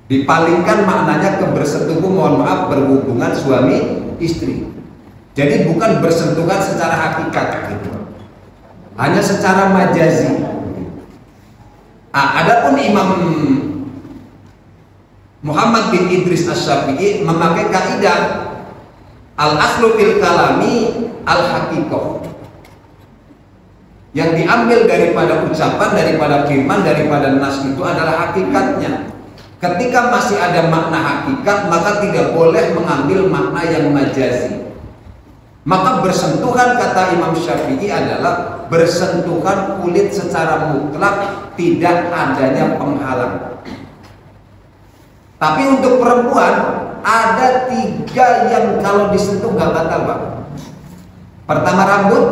S1: Dipalingkan maknanya ke bersetubuh, mohon maaf, berhubungan suami istri. Jadi bukan bersentuhan secara hakikat gitu, hanya secara majazi. Adapun Imam Muhammad bin Idris Asy-Syafi'i memakai kaidah al-aslu fil kalami al-haqiqah. Yang diambil daripada ucapan, daripada firman, daripada nas itu adalah hakikatnya. Ketika masih ada makna hakikat, maka tidak boleh mengambil makna yang majazi. Maka bersentuhan, kata Imam Syafi'i, adalah bersentuhan kulit secara mutlak, tidak adanya penghalang. Tapi untuk perempuan ada 3 yang kalau disentuh nggak batal, Pak. Pertama rambut,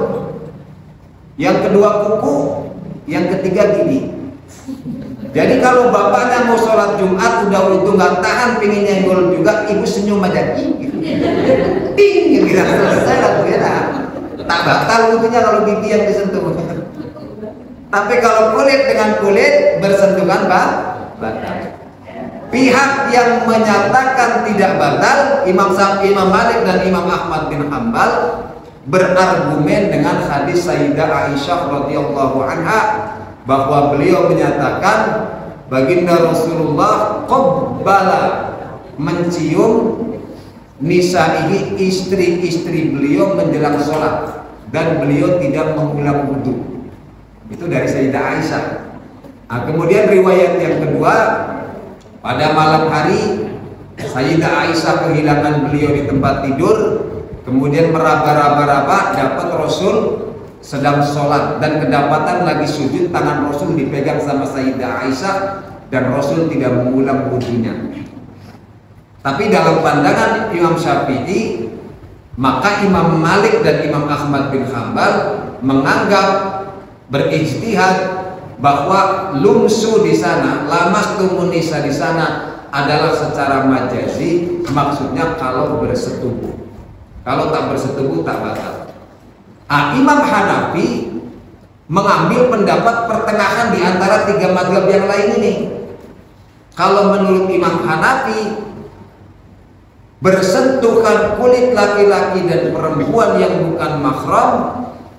S1: yang kedua kuku, yang ketiga gigi. Jadi kalau bapaknya mau sholat Jumat udah wudhu nggak tahan, pengen nyenggol juga, ibu senyum aja, gitu. Kira selesai lah, tak batal wudhunya kalau gigi yang disentuh. Tapi kalau kulit dengan kulit bersentuhan, Pak, batal. Pihak yang menyatakan tidak batal, Imam Malik dan Imam Ahmad bin Hambal, berargumen dengan hadis Sayyidah Aisyah radhiyallahu anha, bahwa beliau menyatakan baginda Rasulullah qabbala, mencium nisaihi, istri-istri beliau menjelang sholat, dan beliau tidak mengulang wudhu. Itu dari Sayyidah Aisyah. Kemudian riwayat yang kedua, pada malam hari Sayyidah Aisyah kehilangan beliau di tempat tidur, kemudian meraba-raba-raba dapat Rasul sedang sholat, dan kedapatan lagi sujud, tangan Rasul dipegang sama Sayyidah Aisyah dan Rasul tidak mengulang wudhunya. Tapi dalam pandangan Imam Syafi'i, maka Imam Malik dan Imam Ahmad bin Hambal menganggap, berijtihad, bahwa lumsu di sana, lamastumun nisa di sana adalah secara majazi, maksudnya kalau bersetubuh. Kalau tak bersetubuh tak batal. Imam Hanafi mengambil pendapat pertengahan di antara 3 mazhab yang lain ini. Kalau menurut Imam Hanafi, bersentuhan kulit laki-laki dan perempuan yang bukan mahram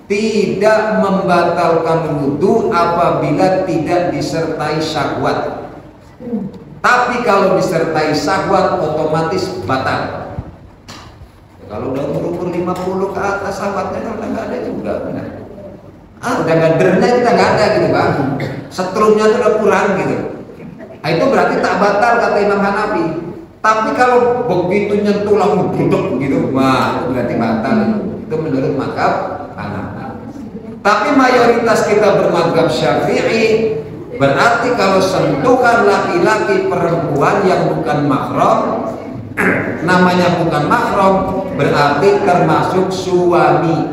S1: tidak membatalkan wudhu apabila tidak disertai syahwat. Tapi kalau disertai syahwat otomatis batal. Kalau udah umur 50 ke atas syahwatnya kan udah nggak ada juga, benar. Udah gadernya kita nggak ada gitu, Bang. Setrumnya tuh udah kurang gitu. Itu berarti tak batal kata Imam Hanafi. Tapi kalau begitu nyentuh langsung duduk gitu, wah itu berarti batal. Itu menurut mazhab Hanafi. Tapi mayoritas kita bermadzhab Syafi'i, berarti kalau sentuhan laki-laki perempuan yang bukan mahram, namanya bukan mahram, berarti termasuk suami,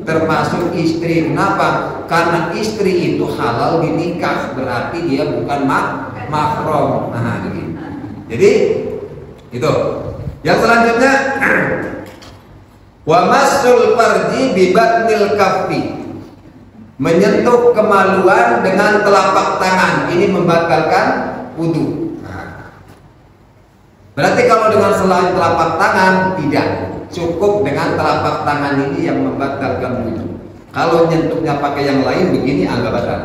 S1: termasuk istri. Kenapa? Karena istri itu halal dinikah, berarti dia bukan mahram. Nah, gitu. Jadi itu. Yang selanjutnya, wa masul farji bi batnil kaffi, menyentuh kemaluan dengan telapak tangan, ini membatalkan wudhu. Berarti kalau dengan selain telapak tangan tidak, cukup dengan telapak tangan ini yang membatalkan wudhu. Kalau nyentuhnya pakai yang lain begini agak batal.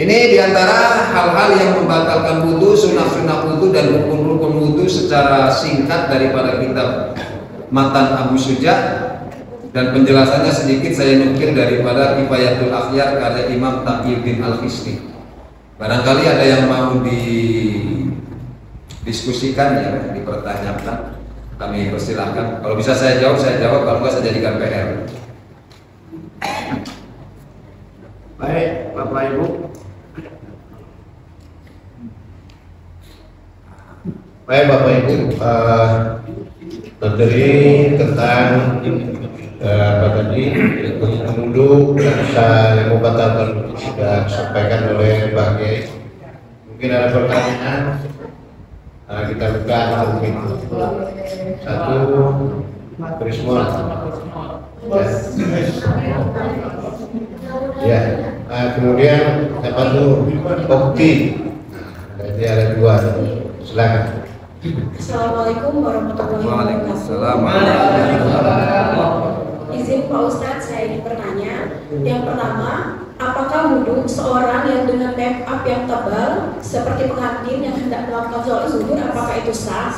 S1: Ini diantara hal-hal yang membatalkan wudhu, sunah-sunah wudhu dan rukun-rukun wudhu secara singkat daripada kitab Matan Abu Syuja, dan penjelasannya sedikit saya nukil daripada Kifayatul Akhyar karya Imam Taqiyuddin Al-Fisni. Barangkali ada yang mau didiskusikan ya, dipertanyakan, kami persilahkan. Kalau bisa saya jawab, kalau enggak saya jadikan PR.
S2: Baik, Bapak Ibu. Baik Bapak Ibu, materi tentang apa tadi, wudhu dan yang membatalkan sudah disampaikan oleh Pak Kiai. Mungkin ada pertanyaan, kita buka itu. Satu, Krismon. Ya, kemudian apa tuh? Bukti. Jadi ada dua. Silakan.
S3: Assalamualaikum warahmatullahi wabarakatuh. Izin Pak Ustadz, saya ingin bertanya. Yang pertama, apakah wudhu seorang yang dengan make up yang tebal seperti pengantin yang hendak melakukan sholat zuhur, apakah itu sah?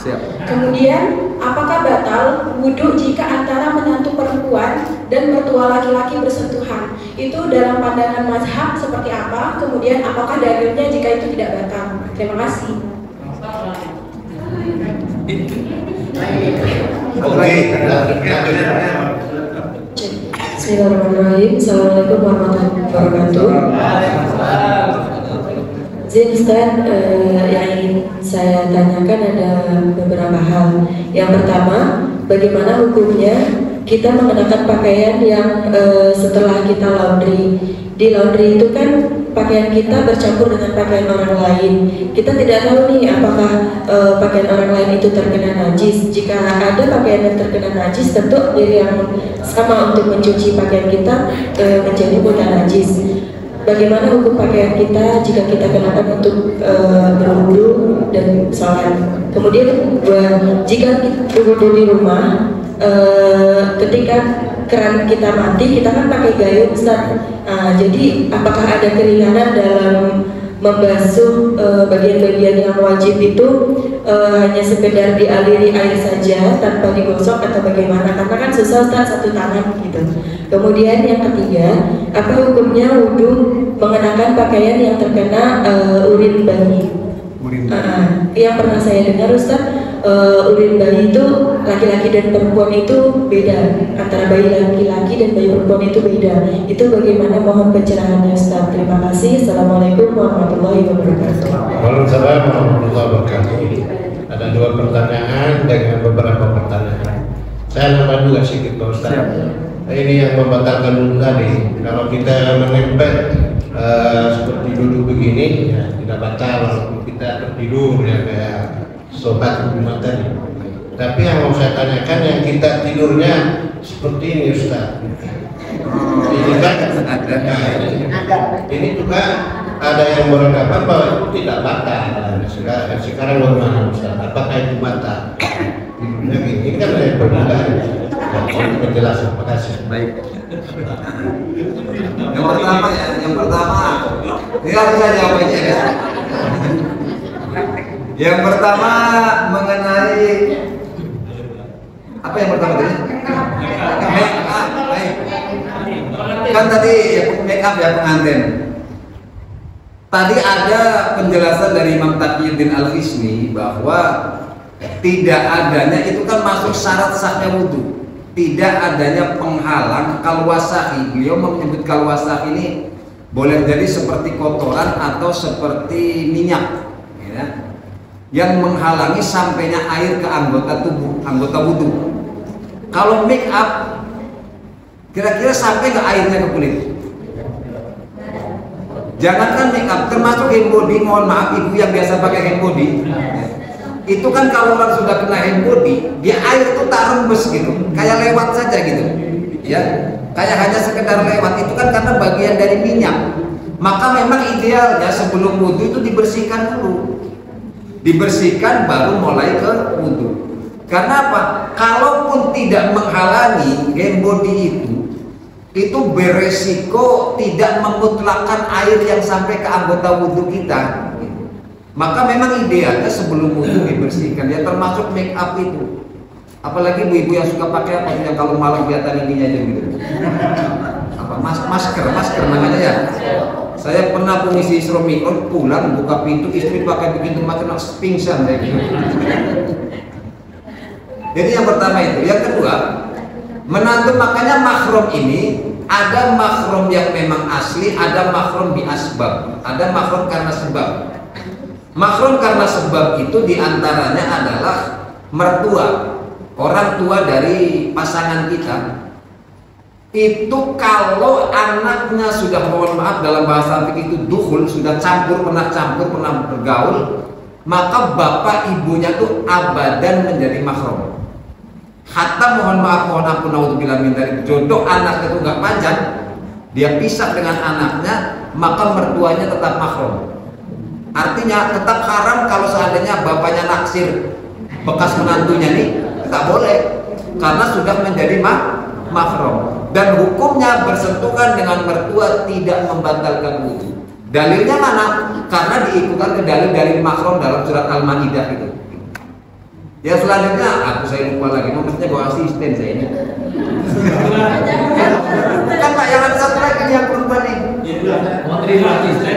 S3: Kemudian, apakah batal wudhu jika antara menantu perempuan dan mertua laki-laki bersentuhan? Itu dalam pandangan mazhab seperti apa? Kemudian, apakah dalilnya jika itu tidak batal? Terima kasih. Bismillahirrahmanirrahim. Assalamualaikum warahmatullahi wabarakatuh. Jadi Ustaz, yang ingin saya tanyakan ada beberapa hal. Yang pertama, bagaimana hukumnya kita mengenakan pakaian yang setelah kita laundry? Di laundry itu kan pakaian kita bercampur dengan pakaian orang lain. Kita tidak tahu nih apakah pakaian orang lain itu terkena najis. Jika ada pakaian yang terkena najis, tentu diri yang sama untuk mencuci pakaian kita menjadi mudah najis. Bagaimana hukum pakaian kita jika kita kenakan untuk berwudu dan sholat? Kemudian jika berwudu di rumah, ketika keran kita mati, kita kan pakai gayung, Ustaz. Jadi apakah ada keringanan dalam membasuh bagian-bagian yang wajib itu hanya sekedar dialiri air saja tanpa digosok atau bagaimana? Karena kan susah, Ustaz, satu tangan gitu. Kemudian yang ketiga, apa hukumnya wudhu mengenakan pakaian yang terkena urin bayi? Yang pernah saya dengar, Ustaz, urin bayi itu laki-laki dan perempuan itu beda, antara bayi laki-laki dan bayi perempuan itu beda. Itu bagaimana? Mohon pencerahannya, Ustaz. Terima kasih. Assalamualaikum warahmatullahi wabarakatuh.
S2: Waalaikumsalam warahmatullahi wabarakatuh. Ada dua pertanyaan dengan beberapa pertanyaan. Saya nambah juga sedikit, Pak Ustaz. Ini yang membatalkan wudhu tadi. Kalau kita menempel seperti duduk begini, ya tidak batal walaupun kita tertidur ya kayak sobat rumah tadi. Tapi yang mau saya tanyakan, yang kita tidurnya seperti ini, Ustaz. Ini kan ini juga ada yang beranggapan bahwa itu tidak batal. Sekarang bagaimana, Ustaz? Apakah itu batal? Tidurnya ini kan ada perbedaan. Penjelasan. Terima kasih.
S1: Baik. Yang pertama, ini harus saya jawab aja ya. Yang pertama mengenai apa yang pertama tadi? Make up, baik. Kan tadi make up ya pengantin. Tadi ada penjelasan dari Imam Taqiyuddin Al-Fisni bahwa tidak adanya itu kan masuk syarat sahnya wudhu. Tidak adanya penghalang kalwasahi. Beliau menyebut kalwasahi ini boleh jadi seperti kotoran atau seperti minyak, ya, yang menghalangi sampainya air ke anggota tubuh, anggota wudhu. Kalau make up, kira-kira sampai ke airnya ke kulit. Jangankan make up, termasuk hand body. Mohon maaf ibu yang biasa pakai hand body, itu kan kalau orang sudah kena hand body, dia air itu tak rembes gitu, kayak lewat saja gitu, ya, kayak hanya sekedar lewat. Itu kan karena bagian dari minyak. Maka memang idealnya sebelum wudhu itu dibersihkan dulu, dibersihkan baru mulai ke wudhu. Karena apa? Kalaupun tidak menghalangi hand body itu beresiko tidak memutlakkan air yang sampai ke anggota wudhu kita. Maka memang idealnya sebelum wudhu dibersihkan, ya termasuk make up itu. Apalagi ibu-ibu yang suka pakai apa yang kalau malam kelihatan ininya aja gitu. Apa masker namanya ya. Saya pernah mengisi Isromikon, pulang buka pintu istri pakai begitu macam pingsan saya gitu. Jadi yang pertama itu, yang kedua menantu, makanya mahram ini ada mahram yang memang asli, ada mahram bi asbab, ada mahram karena sebab. Mahram karena sebab itu diantaranya adalah mertua, orang tua dari pasangan kita. Itu kalau anaknya sudah, mohon maaf dalam bahasa fikih itu dukhul, sudah pernah bergaul, maka bapak ibunya tuh abadan menjadi mahram. Hatta mohon ampun naudzubillah min dzalik, jodoh anaknya itu nggak panjang, dia pisah dengan anaknya, maka mertuanya tetap mahram. Artinya tetap haram kalau seandainya bapaknya naksir bekas menantunya nih, tak boleh karena sudah menjadi mahram. Dan hukumnya bersentuhan dengan mertua tidak membatalkan wudhu. Dalilnya mana? Karena diikutkan ke dalil dari mahram dalam surat Al-Maidah itu. Ya selanjutnya, saya lupa lagi, maksudnya bawa asisten saya ini. Kan Pak, yang ada satu lagi yang perempuan nih.
S4: Mau terima asisten.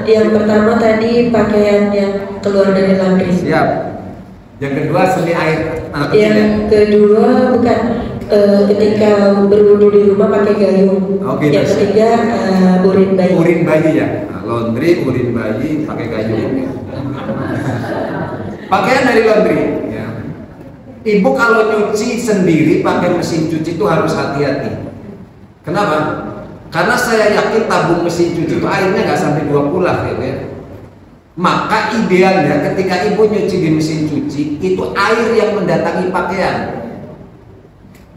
S3: Yang pertama tadi pakaian yang keluar dari laundry.
S1: Siap. Yang kedua seni air.
S3: Yang kedua bukan ketika berwudu di rumah pakai gayung.
S1: Oke,
S3: yang ketiga urin bayi.
S1: Urin bayi ya. Nah, laundry, urin bayi, pakai gayung. Pakaian dari laundry. Ya. Ibu kalau nyuci sendiri pakai mesin cuci itu harus hati-hati. Kenapa? Karena saya yakin tabung mesin cuci itu airnya nggak sampai 2 pulah ya. Maka idealnya ketika ibu nyuci di mesin cuci itu air yang mendatangi pakaian.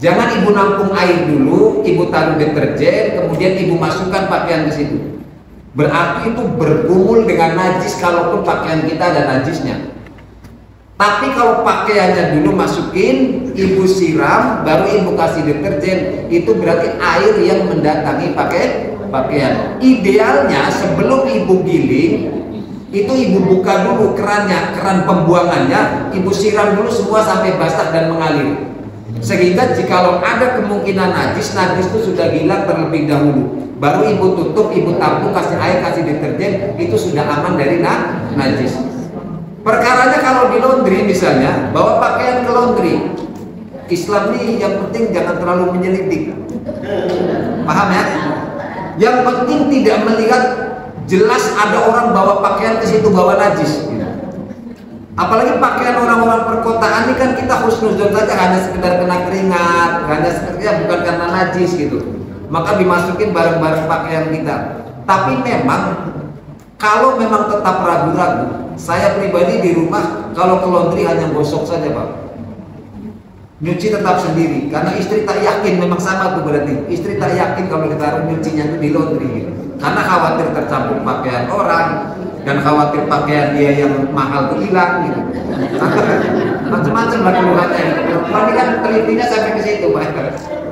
S1: Jangan ibu nampung air dulu, ibu taruh deterjen, kemudian ibu masukkan pakaian ke situ. Berarti itu bergumul dengan najis kalaupun pakaian kita ada najisnya. Tapi kalau pakaiannya dulu masukin, ibu siram, baru ibu kasih deterjen, itu berarti air yang mendatangi pakaian. Idealnya sebelum ibu giling, itu ibu buka dulu kerannya, keran pembuangannya, ibu siram dulu semua sampai basah dan mengalir. Sehingga jikalau ada kemungkinan najis itu sudah hilang terlebih dahulu. Baru ibu tutup, ibu tampung, kasih air, kasih deterjen, itu sudah aman dari najis. Perkaranya kalau di laundry misalnya, bawa pakaian ke laundry. Islam ini yang penting jangan terlalu menyelidik. Paham ya? Yang penting tidak melihat jelas ada orang bawa pakaian ke situ bawa najis. Apalagi pakaian orang-orang perkotaan ini kan kita husnuzon saja, hanya sekedar kena keringat, hanya sekedar bukan karena najis gitu. Maka dimasukin barang-barang pakaian kita. Tapi memang kalau memang tetap ragu-ragu, saya pribadi di rumah kalau ke laundry hanya gosok saja Pak. Nyuci tetap sendiri karena istri tak yakin, memang sama tuh berarti. Istri tak yakin kalau ditaruh nyucinya itu di laundry gitu. Karena khawatir tercampur pakaian orang dan khawatir pakaian dia yang mahal itu hilang gitu. Macam-macam lah keluhannya. Ini kan telitinya sampai ke situ Pak.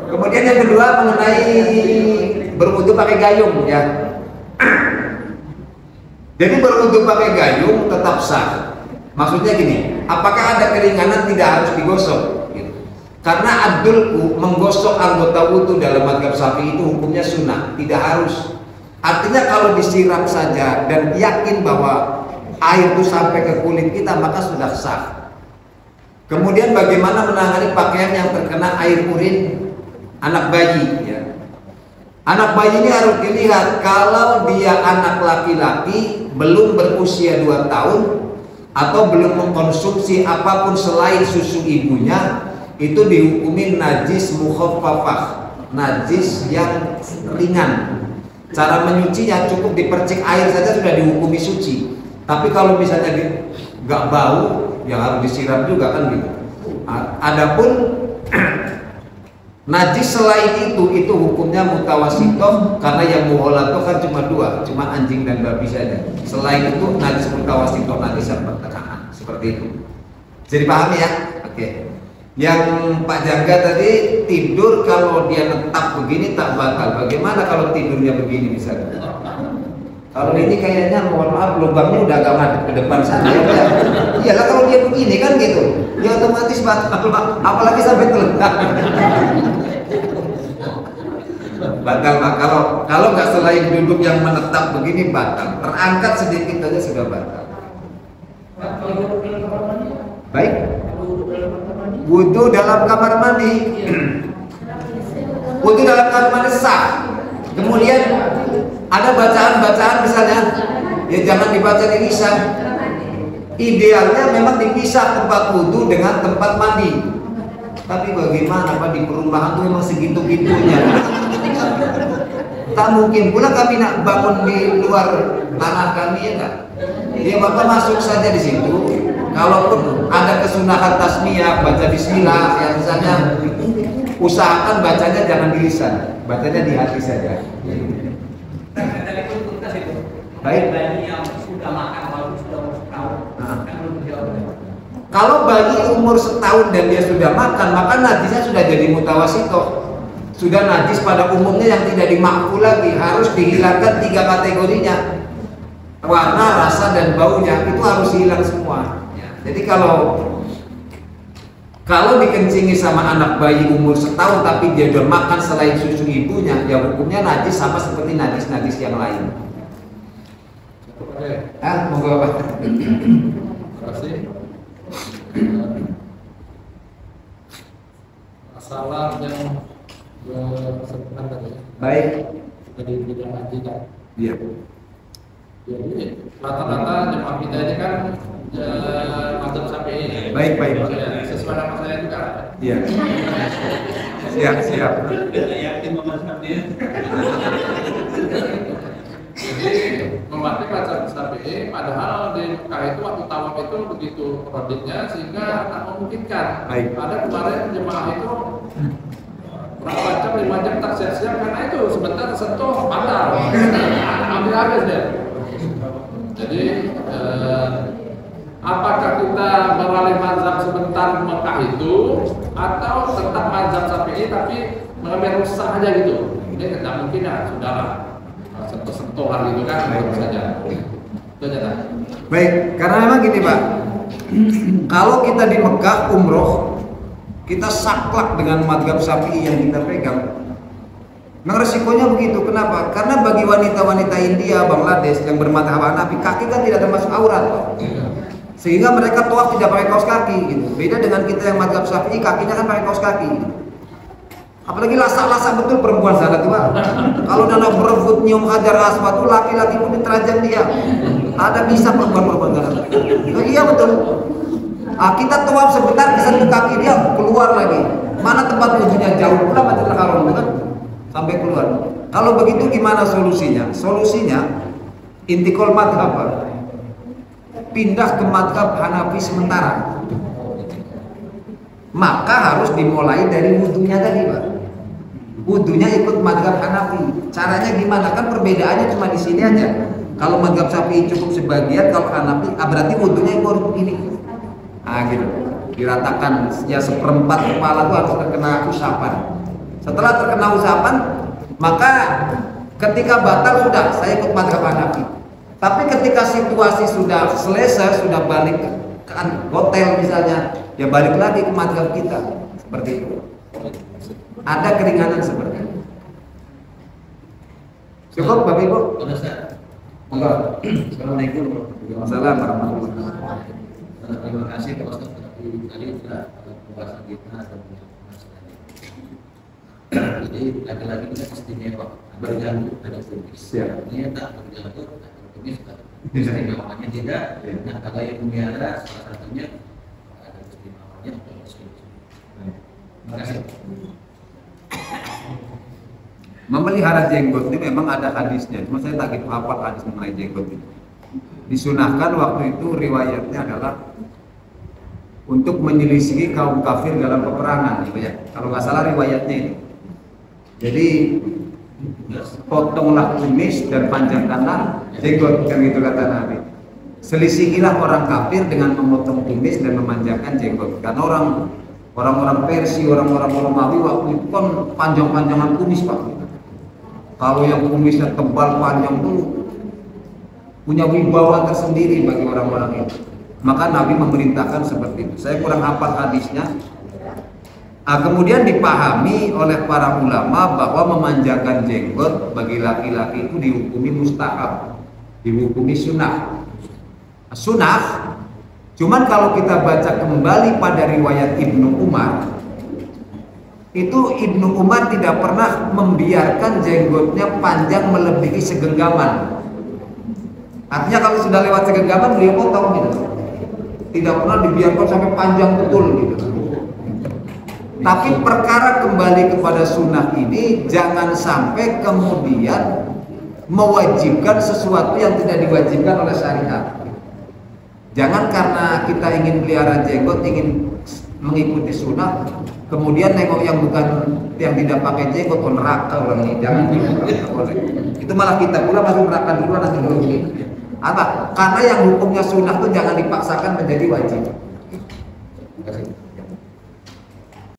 S1: Kemudian yang kedua mengenai berwudu pakai gayung ya. Jadi berwudu pakai gayung tetap sah. Maksudnya gini, apakah ada keringanan tidak harus digosok? Gitu. Karena adulku menggosok anggota wudu dalam mazhab Syafi'i itu hukumnya sunnah, tidak harus. Artinya kalau disiram saja dan yakin bahwa air itu sampai ke kulit kita maka sudah sah. Kemudian bagaimana menangani pakaian yang terkena air urin anak bayi ya. Anak bayi ini harus dilihat kalau dia anak laki-laki belum berusia 2 tahun atau belum mengkonsumsi apapun selain susu ibunya, itu dihukumi najis mukhaffafah, najis yang ringan. Cara menyucinya cukup dipercik air saja sudah dihukumi suci. Tapi kalau misalnya nggak bau, ya harus disiram juga kan gitu. Adapun najis selain itu hukumnya mutawasitoh, karena yang muholatoh kan cuma 2, cuma anjing dan babi saja. Selain itu najis mutawasitoh, najis yang pertengahan, seperti itu. Jadi paham ya? Oke. Yang Pak Jaga tadi tidur kalau dia tetap begini tak batal. Bagaimana kalau tidurnya begini misalnya? Kalau ini kayaknya mohon maaf lubangnya udah agak madep ke depan sana. Iyalah kalau dia begini kan gitu, ya otomatis batal. Apalagi sampai telentang. Batal Pak. Kalau nggak selain duduk yang menetap begini batal. Terangkat sedikit aja sudah batal. Baik. Wudhu dalam kamar mandi. Wudhu dalam kamar mandi sah. Kemudian ada bacaan-bacaan misalnya, ya jangan dibaca di lisan. Idealnya memang dipisah tempat wudhu dengan tempat mandi. Tapi bagaimana Pak, di perumahan tuh memang segitu-gitunya. Tak mungkin pula kami nak bangun di luar tanah kami ya kan. Ya Bapak masuk saja di situ. Kalaupun ada kesunahan tasmiyah, baca bismillah ya misalnya, usahakan bacanya jangan di lisan, bacanya di hati saja. Baik. Kalau bayi umur setahun dan dia sudah makan, maka najisnya sudah jadi mutawasitoh. Sudah najis pada umumnya yang tidak dimakfu lagi, harus dihilangkan 3 kategorinya. Warna, rasa, dan baunya itu harus hilang semua. Jadi kalau dikencingi sama anak bayi umur setahun tapi dia udah makan selain susu ibunya, ya hukumnya najis sama seperti najis-najis yang lain. Monggo Pak.
S5: Terima kasih. Masalah yang berseberangan tadi.
S1: Baik.
S5: Dari bidang haji kan.
S1: Iya.
S5: Jadi rata-rata jemaah kita ini kan madzhab Syafi'i.
S1: Baik Pak.
S5: Sesuai nama saya juga.
S1: Iya. Siap.
S4: Yakin memasukkan dia.
S5: Jadi membatik madzhab Syafi'i, padahal di Mekah itu waktu tawaf itu begitu roditnya sehingga tak memungkinkan.
S1: Baik.
S5: Ada kemarin jemaah itu berapa jam, 5 jam tak siap-siap karena itu sebentar sentuh batal. Ambil habis deh. Jadi apakah kita beralih mazhab sebentar Mekah itu atau tetap mazhab Syafi'i tapi mengambil rusak aja gitu? Ini tidak mungkin ya, saudara. Sentuh-sentuhan gitu kan, baik saja. Itu aja.
S1: Baik, karena memang gini Pak. Kalau kita di Mekah umroh, kita saklek dengan mazhab Syafi'i yang kita pegang. Memang resikonya begitu. Kenapa? Karena bagi wanita-wanita India, Bangladesh yang bermadzhab Hanafi, kaki kan tidak termasuk aurat, sehingga mereka tawaf tidak pakai kaos kaki gitu. Beda dengan kita yang mazhab Syafi'i, kakinya kan pakai kaos kaki. Apalagi lasak-lasak betul perempuan sana tuh Pak. Kalau nana berebut nyium hajar aswad tuh laki-laki pun diterajang dia. Ada bisa perempuan-perempuan sana. Nah, iya betul. Kita tawaf sebentar disentuh kaki dia keluar lagi. Mana tempat wudhunya jauh pula Masjidil Haram kan? Sampai keluar. Kalau begitu gimana solusinya? Solusinya intikal madhab Pak. Pindah ke madhab Hanafi sementara. Maka harus dimulai dari wudhunya tadi Pak. Wudhunya ikut madhab Hanafi. Caranya gimana? Kan perbedaannya cuma di sini aja. Kalau madhab Syafi'i cukup sebagian, kalau Hanafi berarti wudhunya ikut begini. Gitu. Diratakan ya seperempat kepala itu harus terkena usapan. Setelah terkena usapan, maka ketika batal sudah saya ikut madhab Hanafi. Tapi ketika situasi sudah selesai, sudah balik ke hotel misalnya, ya balik lagi ke madhab kita. Seperti itu. Ada keringanan seperti itu. Cukup Bapak Ibu? Enggak. Assalamualaikum warahmatullahi wabarakatuh.
S4: Terima kasih Pak Ustaz. Tadi sudah pembahasan kita dan jadi lagi-lagi kita istimewa bergabung pada kumis. Ini tak bergabung pada kumis istimewanya tidak. Nah kalau yang memelihara salah satunya ada istimewanya untuk muslim. Terima kasih.
S1: Memelihara jenggot ini memang ada hadisnya, cuma saya tak gitu hafal hadis mengenai jenggot ini. Disunahkan waktu itu riwayatnya adalah untuk menyelisihi kaum kafir dalam peperangan, gitu ya. Kalau nggak salah riwayatnya ini. Jadi potonglah kumis dan panjangkanlah jenggot, kan gitu kata Nabi. Selisihilah orang kafir dengan memotong kumis dan memanjangkan jenggot. Karena Orang-orang Persia, orang-orang Romawi waktu itu kan panjang-panjangan kumis Pak. Kalau yang kumisnya tebal panjang tuh punya wibawa tersendiri bagi orang-orang itu. Maka Nabi memerintahkan seperti itu. Saya kurang hafal hadisnya. Kemudian dipahami oleh para ulama bahwa memanjangkan jenggot bagi laki-laki itu dihukumi mustahab, dihukumi sunnah. Sunnah. Cuman kalau kita baca kembali pada riwayat Ibnu Umar, itu Ibnu Umar tidak pernah membiarkan jenggotnya panjang melebihi segenggaman. Artinya kalau sudah lewat segenggaman beliau potong gitu. Tidak pernah dibiarkan sampai panjang betul gitu. Tapi perkara kembali kepada sunnah ini jangan sampai kemudian mewajibkan sesuatu yang tidak diwajibkan oleh syariat. Jangan karena kita ingin pelihara jenggot, ingin mengikuti sunnah, kemudian nengok yang bukan, yang tidak pakai jenggot, neraka orang ini. Jangan itu malah kita pula masuk neraka dulu nanti dulu ini. Apa? Karena yang hukumnya sunnah itu jangan dipaksakan menjadi wajib.